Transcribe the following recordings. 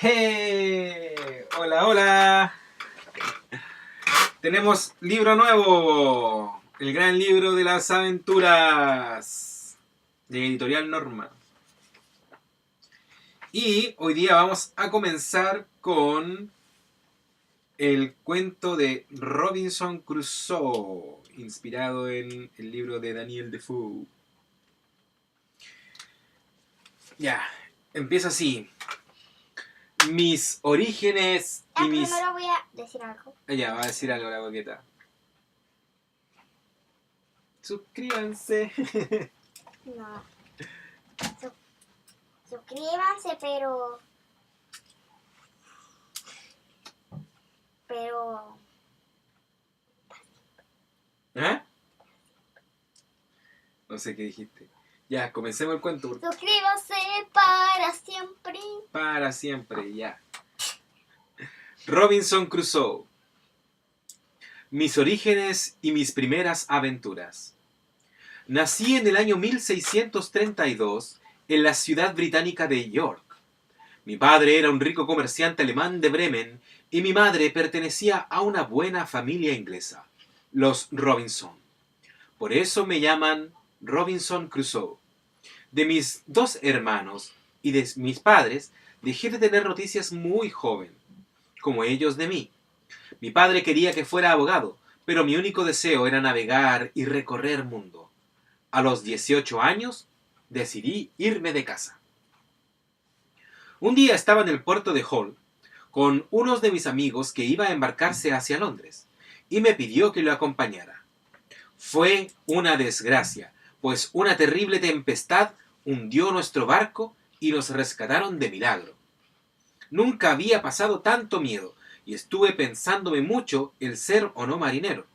¡Hey! ¡Hola, hola! Tenemos libro nuevo. El gran libro de las aventuras. De Editorial Norma. Y hoy día vamos a comenzar con el cuento de Robinson Crusoe, inspirado en el libro de Daniel Defoe. Ya, empieza así. Mis orígenes y mis... Primero voy a decir algo. Ya, va a decir algo la boqueta. Suscríbanse. No. Suscríbanse, pero... ¿Eh? No sé qué dijiste. Ya, comencemos el cuento. Suscríbanse para siempre. Para siempre, ya. Robinson Crusoe. Mis orígenes y mis primeras aventuras. Nací en el año 1632 en la ciudad británica de York. Mi padre era un rico comerciante alemán de Bremen y mi madre pertenecía a una buena familia inglesa, los Robinson. Por eso me llaman Robinson Crusoe. De mis dos hermanos y de mis padres dejé de tener noticias muy joven, como ellos de mí. Mi padre quería que fuera abogado, pero mi único deseo era navegar y recorrer mundo. A los 18 años decidí irme de casa. Un día estaba en el puerto de Hull con unos de mis amigos que iba a embarcarse hacia Londres y me pidió que lo acompañara. Fue una desgracia, pues una terrible tempestad hundió nuestro barco y nos rescataron de milagro. Nunca había pasado tanto miedo y estuve pensándome mucho el ser o no marinero.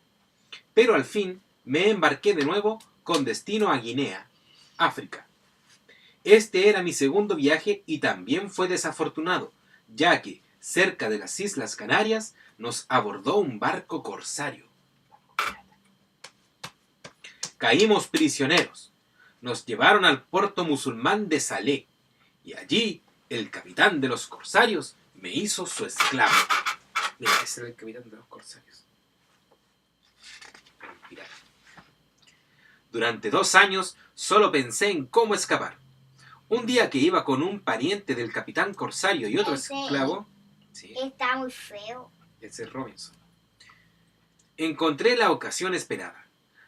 Pero al fin me embarqué de nuevo con destino a Guinea, África. Este era mi segundo viaje y también fue desafortunado, ya que, cerca de las Islas Canarias, nos abordó un barco corsario. Caímos prisioneros. Nos llevaron al puerto musulmán de Salé, y allí el capitán de los corsarios me hizo su esclavo. Mira, ese era el capitán de los corsarios. Pirata. Durante 2 años solo pensé en cómo escapar. Un día que iba con un pariente del capitán corsario y otro esclavo... Sí, Está muy feo. ese es Robinson. Encontré la ocasión esperada.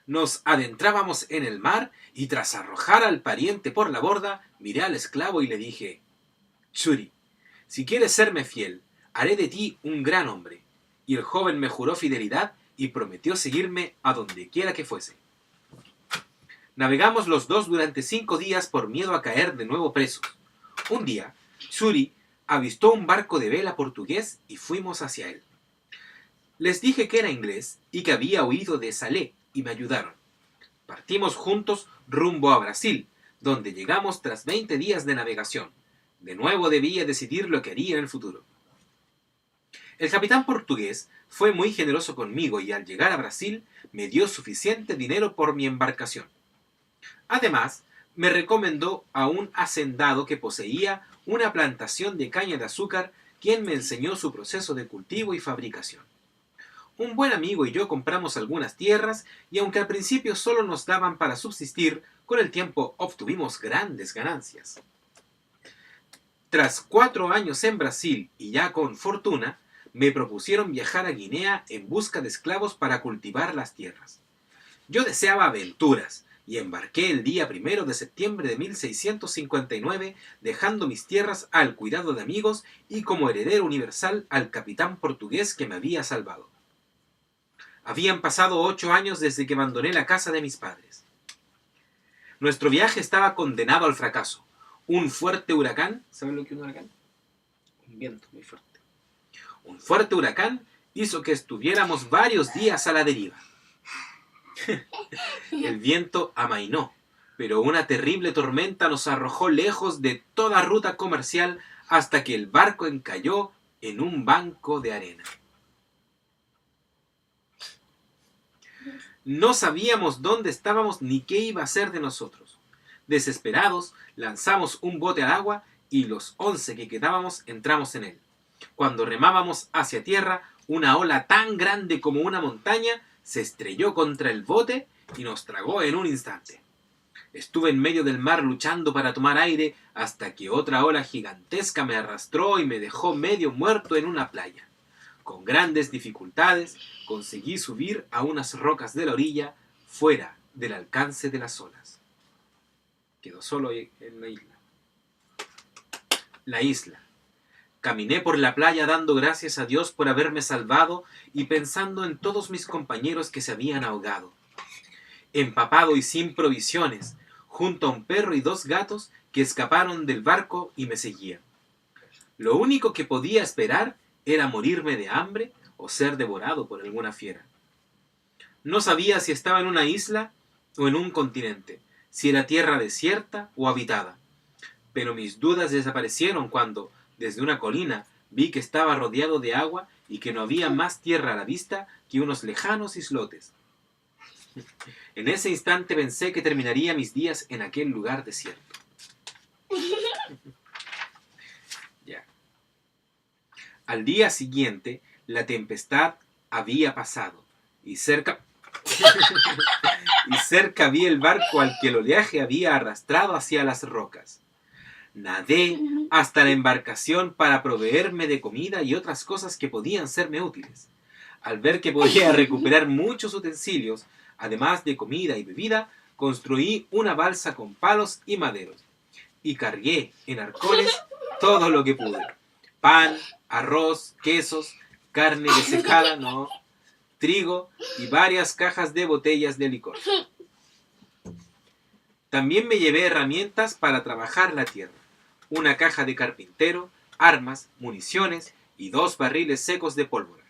Nos adentrábamos en el mar y tras arrojar al pariente por la borda, miré al esclavo y le dije: Churi, si quieres serme fiel, haré de ti un gran hombre. Y el joven me juró fidelidad y prometió seguirme a donde quiera que fuese. Navegamos los dos durante 5 días por miedo a caer de nuevo presos. Un día, Churi avistó un barco de vela portugués y fuimos hacia él. Les dije que era inglés y que había huido de Salé y me ayudaron. Partimos juntos rumbo a Brasil, donde llegamos tras 20 días de navegación. De nuevo debía decidir lo que haría en el futuro. El capitán portugués fue muy generoso conmigo y al llegar a Brasil me dio suficiente dinero por mi embarcación. Además, me recomendó a un hacendado que poseía una plantación de caña de azúcar, quien me enseñó su proceso de cultivo y fabricación. Un buen amigo y yo compramos algunas tierras y aunque al principio solo nos daban para subsistir, con el tiempo obtuvimos grandes ganancias. Tras 4 años en Brasil y ya con fortuna, me propusieron viajar a Guinea en busca de esclavos para cultivar las tierras. Yo deseaba aventuras y embarqué el día 1 de septiembre de 1659, dejando mis tierras al cuidado de amigos y como heredero universal al capitán portugués que me había salvado. Habían pasado 8 años desde que abandoné la casa de mis padres. Nuestro viaje estaba condenado al fracaso. Un fuerte huracán, ¿saben lo que es un huracán? Un viento muy fuerte. Un fuerte huracán hizo que estuviéramos varios días a la deriva. El viento amainó, pero una terrible tormenta nos arrojó lejos de toda ruta comercial hasta que el barco encalló en un banco de arena. No sabíamos dónde estábamos ni qué iba a ser de nosotros. Desesperados, lanzamos un bote al agua y los 11 que quedábamos entramos en él. Cuando remábamos hacia tierra, una ola tan grande como una montaña se estrelló contra el bote y nos tragó en un instante. Estuve en medio del mar luchando para tomar aire hasta que otra ola gigantesca me arrastró y me dejó medio muerto en una playa. Con grandes dificultades conseguí subir a unas rocas de la orilla fuera del alcance de las olas. Quedó solo en la isla. La isla. Caminé por la playa dando gracias a Dios por haberme salvado y pensando en todos mis compañeros que se habían ahogado. Empapado y sin provisiones, junto a un perro y 2 gatos que escaparon del barco y me seguían. Lo único que podía esperar era morirme de hambre o ser devorado por alguna fiera. No sabía si estaba en una isla o en un continente, si era tierra desierta o habitada. Pero mis dudas desaparecieron cuando, desde una colina, vi que estaba rodeado de agua y que no había más tierra a la vista que unos lejanos islotes. En ese instante pensé que terminaría mis días en aquel lugar desierto. Ya. Al día siguiente, la tempestad había pasado y cerca vi el barco al que el oleaje había arrastrado hacia las rocas. Nadé hasta la embarcación para proveerme de comida y otras cosas que podían serme útiles. Al ver que podía recuperar muchos utensilios, además de comida y bebida, construí una balsa con palos y maderos y cargué en arcones todo lo que pude: pan, arroz, quesos, carne desecada, trigo y varias cajas de botellas de licor. También me llevé herramientas para trabajar la tierra: una caja de carpintero, armas, municiones y 2 barriles secos de pólvora.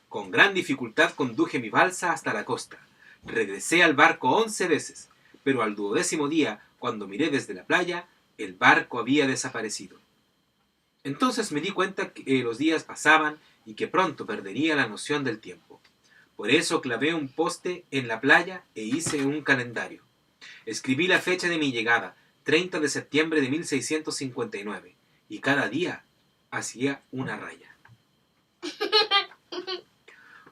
Con gran dificultad conduje mi balsa hasta la costa. Regresé al barco 11 veces, pero al 12º día, cuando miré desde la playa, el barco había desaparecido. Entonces me di cuenta que los días pasaban y que pronto perdería la noción del tiempo. Por eso clavé un poste en la playa e hice un calendario. Escribí la fecha de mi llegada, 30 de septiembre de 1659, y cada día hacía una raya.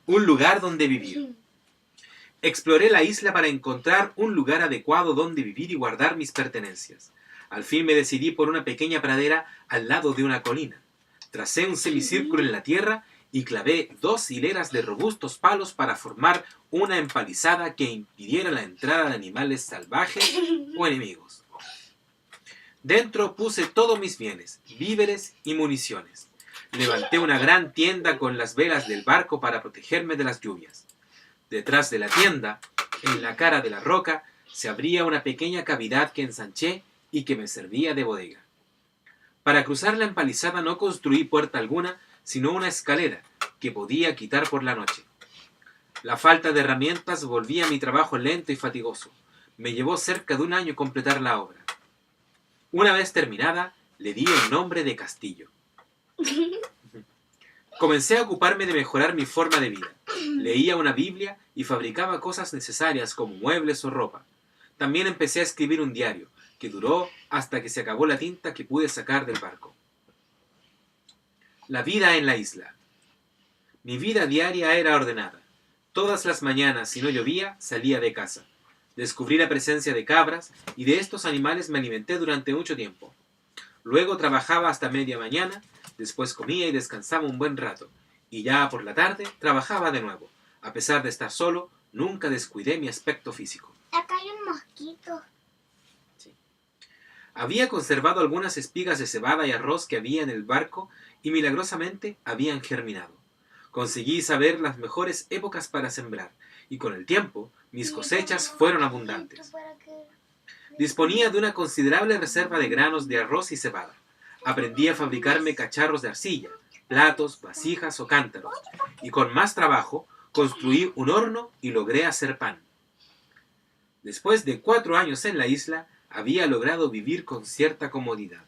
Un lugar donde vivir. Exploré la isla para encontrar un lugar adecuado donde vivir y guardar mis pertenencias. Al fin me decidí por una pequeña pradera al lado de una colina. Tracé un semicírculo en la tierra y clavé 2 hileras de robustos palos para formar una empalizada que impidiera la entrada de animales salvajes o enemigos. Dentro puse todos mis bienes, víveres y municiones. Levanté una gran tienda con las velas del barco para protegerme de las lluvias. Detrás de la tienda, en la cara de la roca, se abría una pequeña cavidad que ensanché y que me servía de bodega. Para cruzar la empalizada no construí puerta alguna, sino una escalera que podía quitar por la noche. La falta de herramientas volvía mi trabajo lento y fatigoso. Me llevó cerca de 1 año completar la obra. Una vez terminada, le di el nombre de castillo. Comencé a ocuparme de mejorar mi forma de vida. Leía una Biblia y fabricaba cosas necesarias como muebles o ropa. También empecé a escribir un diario, que duró hasta que se acabó la tinta que pude sacar del barco. La vida en la isla. Mi vida diaria era ordenada. Todas las mañanas, si no llovía, salía de casa. Descubrí la presencia de cabras y de estos animales me alimenté durante mucho tiempo. Luego trabajaba hasta media mañana, después comía y descansaba un buen rato, y ya por la tarde trabajaba de nuevo. A pesar de estar solo, nunca descuidé mi aspecto físico. Acá hay un mosquito. Sí. Había conservado algunas espigas de cebada y arroz que había en el barco y milagrosamente habían germinado. Conseguí saber las mejores épocas para sembrar, y con el tiempo mis cosechas fueron abundantes. Disponía de una considerable reserva de granos de arroz y cebada. Aprendí a fabricarme cacharros de arcilla, platos, vasijas o cántaros, y con más trabajo construí un horno y logré hacer pan. Después de 4 años en la isla, había logrado vivir con cierta comodidad.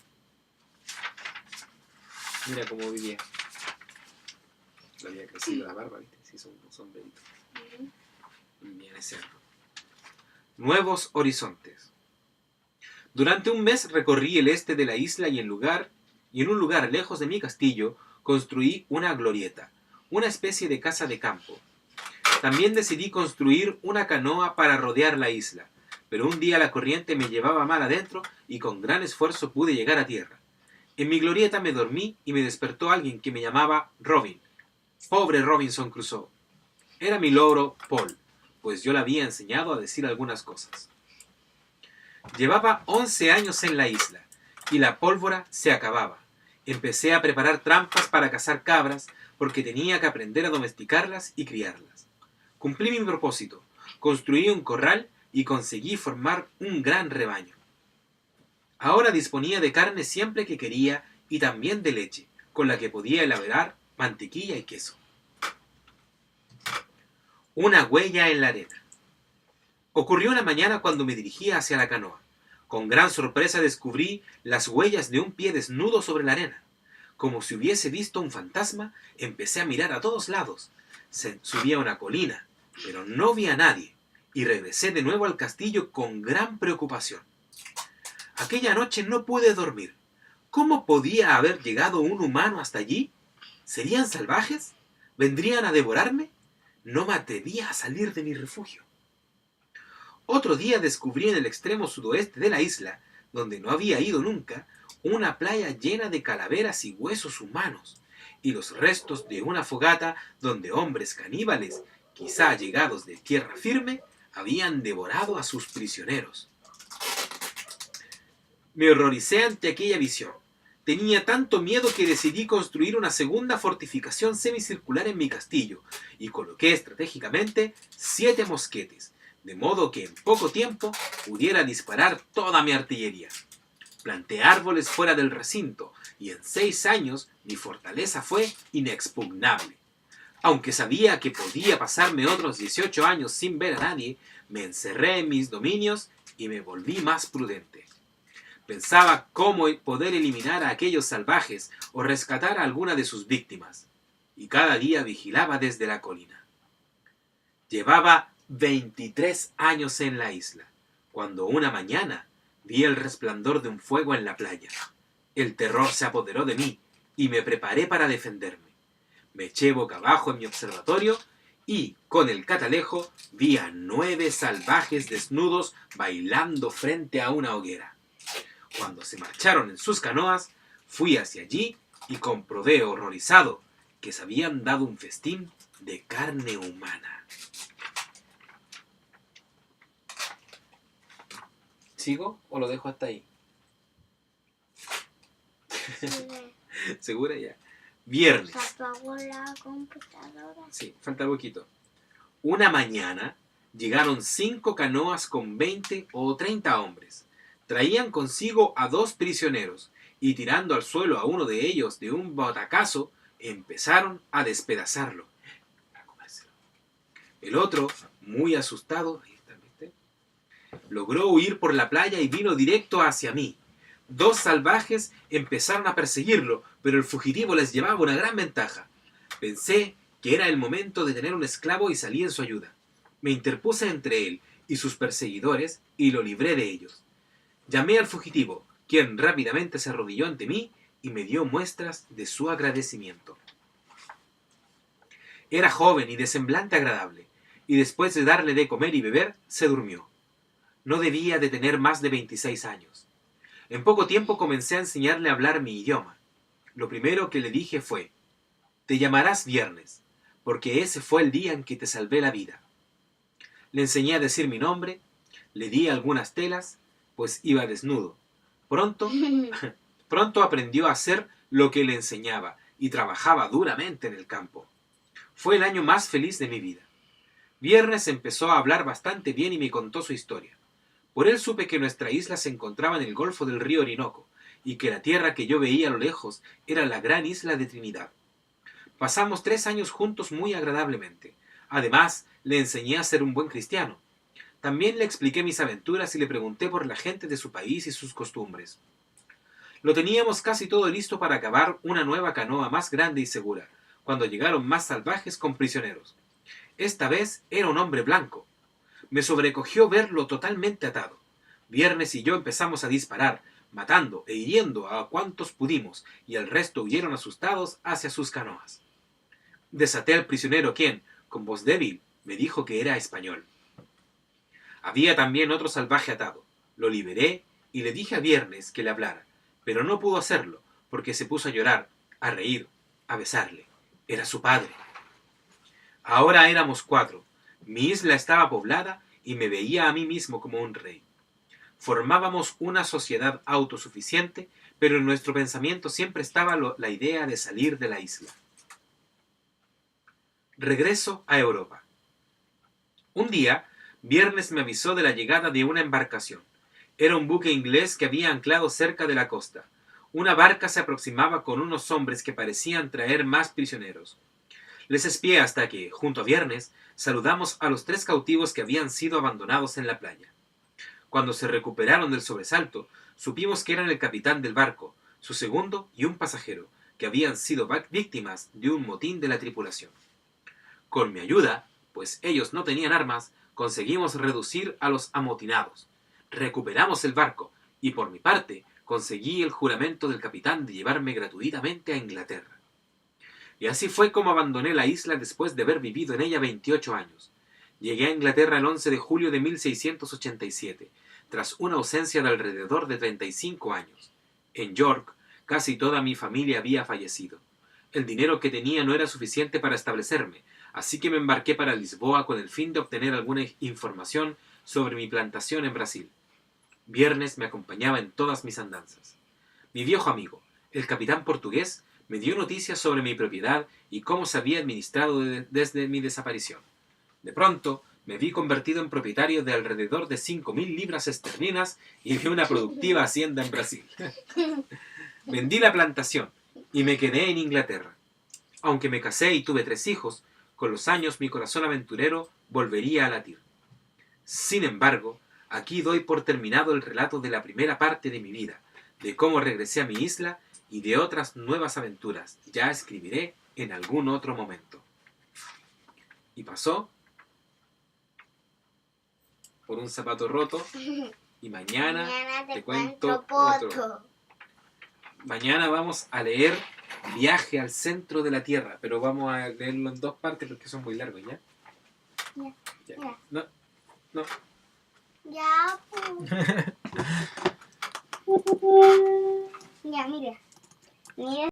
Mira cómo vivía. Le había crecido la barba, ¿viste? Se hizo un sombrerito. Bien, ese. Nuevos horizontes. Durante un mes recorrí el este de la isla y en un lugar lejos de mi castillo construí una glorieta, una especie de casa de campo. También decidí construir una canoa para rodear la isla, pero un día la corriente me llevaba mal adentro y con gran esfuerzo pude llegar a tierra. En mi glorieta me dormí y me despertó alguien que me llamaba Robin. Pobre Robinson Crusoe. Era mi logro Paul, pues yo le había enseñado a decir algunas cosas. Llevaba 11 años en la isla y la pólvora se acababa. Empecé a preparar trampas para cazar cabras porque tenía que aprender a domesticarlas y criarlas. Cumplí mi propósito, construí un corral y conseguí formar un gran rebaño. Ahora disponía de carne siempre que quería y también de leche, con la que podía elaborar mantequilla y queso. Una huella en la arena. Ocurrió una mañana cuando me dirigía hacia la canoa. Con gran sorpresa descubrí las huellas de un pie desnudo sobre la arena. Como si hubiese visto un fantasma, empecé a mirar a todos lados. Subí a una colina, pero no vi a nadie, y regresé de nuevo al castillo con gran preocupación. Aquella noche no pude dormir. ¿Cómo podía haber llegado un humano hasta allí? ¿Serían salvajes? ¿Vendrían a devorarme? No me atrevía a salir de mi refugio. Otro día descubrí en el extremo sudoeste de la isla, donde no había ido nunca, una playa llena de calaveras y huesos humanos, y los restos de una fogata donde hombres caníbales, quizá llegados de tierra firme, habían devorado a sus prisioneros. Me horroricé ante aquella visión. Tenía tanto miedo que decidí construir una segunda fortificación semicircular en mi castillo, y coloqué estratégicamente 7 mosquetes, de modo que en poco tiempo pudiera disparar toda mi artillería. Planté árboles fuera del recinto, y en 6 años mi fortaleza fue inexpugnable. Aunque sabía que podía pasarme otros 18 años sin ver a nadie, me encerré en mis dominios y me volví más prudente. Pensaba cómo poder eliminar a aquellos salvajes o rescatar a alguna de sus víctimas, y cada día vigilaba desde la colina. Llevaba 23 años en la isla, cuando una mañana vi el resplandor de un fuego en la playa. El terror se apoderó de mí y me preparé para defenderme. Me eché boca abajo en mi observatorio y, con el catalejo, vi a 9 salvajes desnudos bailando frente a una hoguera. Cuando se marcharon en sus canoas, fui hacia allí y comprobé horrorizado que se habían dado un festín de carne humana. ¿Sigo o lo dejo hasta ahí? Sí. ¿Segura ya? Viernes. Se apagó la computadora. Sí, falta poquito. Una mañana llegaron 5 canoas con 20 o 30 hombres. Traían consigo a 2 prisioneros y tirando al suelo a uno de ellos de un batacazo, empezaron a despedazarlo. El otro, muy asustado, logró huir por la playa y vino directo hacia mí. 2 salvajes empezaron a perseguirlo, pero el fugitivo les llevaba una gran ventaja. Pensé que era el momento de tener un esclavo y salí en su ayuda. Me interpuse entre él y sus perseguidores y lo libré de ellos. Llamé al fugitivo, quien rápidamente se arrodilló ante mí y me dio muestras de su agradecimiento. Era joven y de semblante agradable, y después de darle de comer y beber, se durmió. No debía de tener más de 26 años. En poco tiempo comencé a enseñarle a hablar mi idioma. Lo primero que le dije fue: «Te llamarás Viernes, porque ese fue el día en que te salvé la vida». Le enseñé a decir mi nombre, le di algunas telas, pues iba desnudo. Pronto aprendió a hacer lo que le enseñaba y trabajaba duramente en el campo. Fue el año más feliz de mi vida. Viernes empezó a hablar bastante bien y me contó su historia. Por él supe que nuestra isla se encontraba en el golfo del río Orinoco y que la tierra que yo veía a lo lejos era la gran isla de Trinidad. Pasamos 3 años juntos muy agradablemente. Además, le enseñé a ser un buen cristiano. También le expliqué mis aventuras y le pregunté por la gente de su país y sus costumbres. Lo teníamos casi todo listo para cavar una nueva canoa más grande y segura, cuando llegaron más salvajes con prisioneros. Esta vez era un hombre blanco. Me sobrecogió verlo totalmente atado. Viernes y yo empezamos a disparar, matando e hiriendo a cuantos pudimos, y el resto huyeron asustados hacia sus canoas. Desaté al prisionero quien, con voz débil, me dijo que era español. Había también otro salvaje atado. Lo liberé y le dije a Viernes que le hablara, pero no pudo hacerlo, porque se puso a llorar, a reír, a besarle. Era su padre. Ahora éramos 4. Mi isla estaba poblada y me veía a mí mismo como un rey. Formábamos una sociedad autosuficiente, pero en nuestro pensamiento siempre estaba la idea de salir de la isla. Regreso a Europa. Un día, Viernes me avisó de la llegada de una embarcación. Era un buque inglés que había anclado cerca de la costa. Una barca se aproximaba con unos hombres que parecían traer más prisioneros. Les espié hasta que, junto a Viernes, saludamos a los 3 cautivos que habían sido abandonados en la playa. Cuando se recuperaron del sobresalto, supimos que eran el capitán del barco, su segundo y un pasajero, que habían sido víctimas de un motín de la tripulación. Con mi ayuda, pues ellos no tenían armas, conseguimos reducir a los amotinados. Recuperamos el barco, y por mi parte, conseguí el juramento del capitán de llevarme gratuitamente a Inglaterra. Y así fue como abandoné la isla después de haber vivido en ella 28 años. Llegué a Inglaterra el 11 de julio de 1687, tras una ausencia de alrededor de 35 años. En York, casi toda mi familia había fallecido. El dinero que tenía no era suficiente para establecerme, así que me embarqué para Lisboa con el fin de obtener alguna información sobre mi plantación en Brasil. Viernes me acompañaba en todas mis andanzas. Mi viejo amigo, el capitán portugués, me dio noticias sobre mi propiedad y cómo se había administrado desde mi desaparición. De pronto, me vi convertido en propietario de alrededor de 5.000 libras esterlinas y de una productiva hacienda en Brasil. Vendí la plantación y me quedé en Inglaterra. Aunque me casé y tuve 3 hijos, con los años mi corazón aventurero volvería a latir. Sin embargo, aquí doy por terminado el relato de la primera parte de mi vida, de cómo regresé a mi isla y de otras nuevas aventuras. Ya escribiré en algún otro momento. Y pasó por un zapato roto y mañana te cuento otro. Mañana vamos a leer Viaje al centro de la Tierra, pero vamos a leerlo en 2 partes porque son muy largos, ¿ya? Ya. No. Ya, pues. Ya, mira. Mira.